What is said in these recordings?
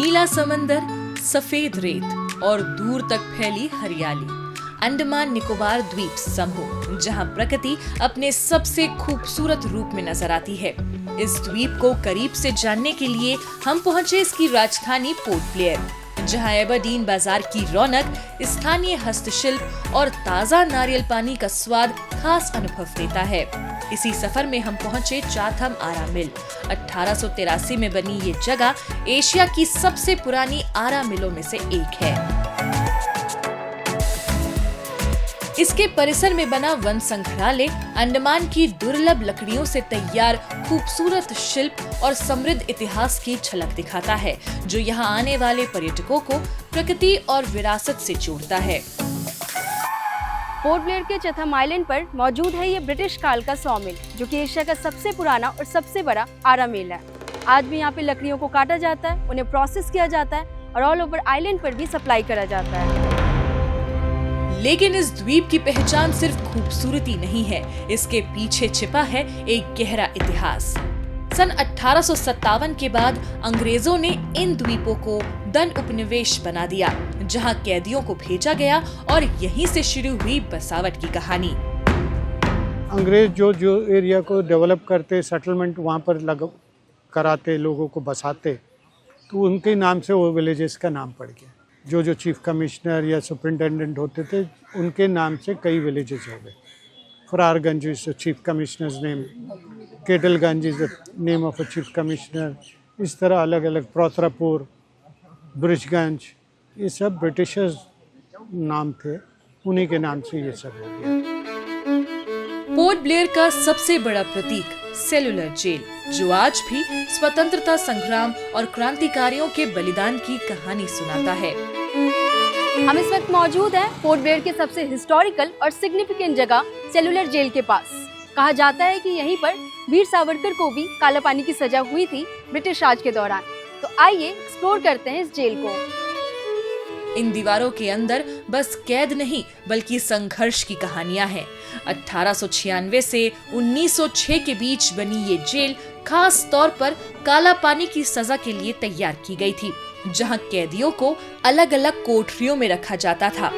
नीला समंदर, सफेद रेत और दूर तक फैली हरियाली। अंडमान निकोबार द्वीप समूह, जहां प्रकृति अपने सबसे खूबसूरत रूप में नजर आती है। इस द्वीप को करीब से जानने के लिए हम पहुंचे इसकी राजधानी पोर्ट ब्लेयर, जहां एबरडीन बाजार की रौनक, स्थानीय हस्तशिल्प और ताजा नारियल पानी का स्वाद खास अनुभव देता है। इसी सफर में हम पहुंचे चाथम आरा मिल। 1883 में बनी ये जगह एशिया की सबसे पुरानी आरा मिलों में से एक है। इसके परिसर में बना वन संग्रहालय अंडमान की दुर्लभ लकड़ियों से तैयार खूबसूरत शिल्प और समृद्ध इतिहास की झलक दिखाता है, जो यहाँ आने वाले पर्यटकों को प्रकृति और विरासत से जोड़ता है। पोर्ट ब्लेयर के चैथम आइलैंड पर मौजूद है ये ब्रिटिश काल का सॉ मिल, जो कि एशिया का सबसे पुराना और सबसे बड़ा आरा मिल है। आज भी यहाँ पे लकड़ियों को काटा जाता है, उन्हें प्रोसेस किया जाता है और ऑल ओवर आइलैंड पर भी सप्लाई करा जाता है। लेकिन इस द्वीप की पहचान सिर्फ खूबसूरती नहीं है, इसके पीछे छिपा है एक गहरा इतिहास। सन 1857 के बाद अंग्रेजों ने इन द्वीपों को दन उपनिवेश बना दिया, जहां कैदियों को भेजा गया और यहीं से शुरू हुई बसावट की कहानी। अंग्रेज जो एरिया को डेवलप करते, सेटलमेंट वहाँ पर कराते, लोगों को बसाते, तो उनके नाम से वो विलेजेस का नाम पड़ गया। जो चीफ कमिश्नर या सुपरिटेंडेंट होते थे, उनके नाम से कई विलेजेस हो गए। Fararganj is the chief commissioner's name, Ketalganj is the name of a chief commissioner. इस तरह अलग अलग, प्रोतरापुर, ब्रिजगंज, ये सब ब्रिटिशर्स नाम थे, उन्हीं के नाम से ये सब हो गया। पोर्ट ब्लेयर का सबसे बड़ा प्रतीक सेलुलर जेल, जो आज भी स्वतंत्रता संग्राम और क्रांतिकारियों के बलिदान की कहानी सुनाता है। हम इस वक्त मौजूद हैं पोर्ट ब्लेयर के सबसे हिस्टोरिकल और सिग्निफिकेंट जगह सेलुलर जेल के पास। कहा जाता है कि यहीं पर वीर सावरकर को भी काला पानी की सजा हुई थी ब्रिटिश राज के दौरान। तो आइए एक्सप्लोर करते हैं इस जेल को। इन दीवारों के अंदर बस कैद नहीं, बल्कि संघर्ष की कहानियां हैं। 1896 से 1906 के बीच बनी ये जेल खास तौर पर काला पानी की सजा के लिए तैयार की गई थी, जहां कैदियों को अलग अलग कोठरियों में रखा जाता था।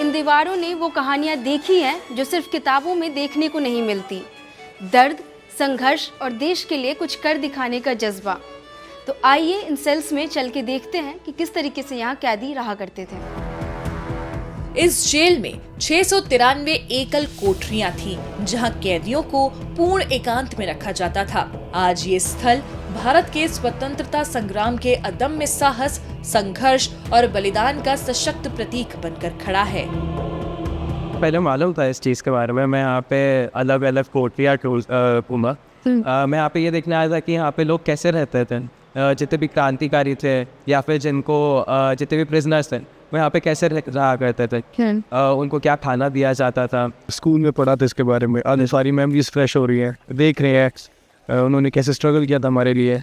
इन दीवारों ने वो कहानियां देखी हैं जो सिर्फ किताबों में देखने को नहीं मिलती। दर्द, संघर्ष और देश के लिए कुछ कर दिखाने का जज्बा। तो आइए इन सेल्स में चल के देखते हैं कि किस तरीके से यहाँ कैदी रहा करते थे। इस जेल में 693 एकल कोठरियां थीं, जहां कैदियों को पूर्ण एकांत में रखा जाता था। आज ये स्थल भारत के स्वतंत्रता संग्राम के अदम्य साहस, संघर्ष और बलिदान का सशक्त प्रतीक बनकर खड़ा है। पहले मालूम था इस चीज़ के बारे में। मैं यहाँ पे अलग अलग कोठरियाँ घूमा। मैं यहाँ पे ये देखने आया था कि यहाँ पे लोग कैसे रहते थे, जितने भी क्रांतिकारी थे या फिर जितने भी प्रिजनर्स थे, वो यहाँ पे कैसे रहा करते थे, उनको क्या खाना दिया जाता था। स्कूल में पढ़ा था इसके बारे में। आज सारी मेमोरीज फ्रेश हो रही हैं, देख रहे हैं उन्होंने कैसे स्ट्रगल किया था हमारे लिए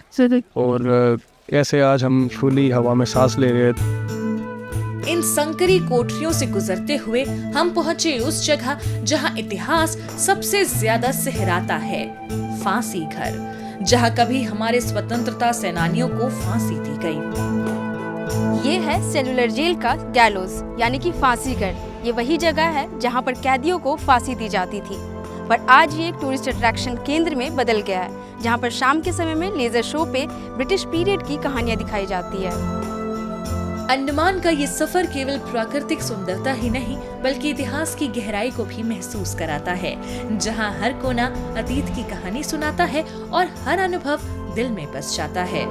और कैसे आज हम खुली हवा में सांस ले रहे हैं। इन संकरी कोठरियों से गुजरते हुए हम पहुंचे उस जगह जहां इतिहास सबसे ज्यादा सिहराता है, फांसी घर, जहां कभी हमारे स्वतंत्रता सेनानियों को फांसी दी गई। ये है सेलुलर जेल का गैलोज, यानी कि फांसी घर। ये वही जगह है जहां पर कैदियों को फांसी दी जाती थी, पर आज ये एक टूरिस्ट अट्रैक्शन केंद्र में बदल गया है, जहां पर शाम के समय में लेजर शो पे ब्रिटिश पीरियड की कहानियां दिखाई जाती है। अंडमान का ये सफर केवल प्राकृतिक सुंदरता ही नहीं, बल्कि इतिहास की गहराई को भी महसूस कराता है, जहां हर कोना अतीत की कहानी सुनाता है और हर अनुभव दिल में बस जाता है।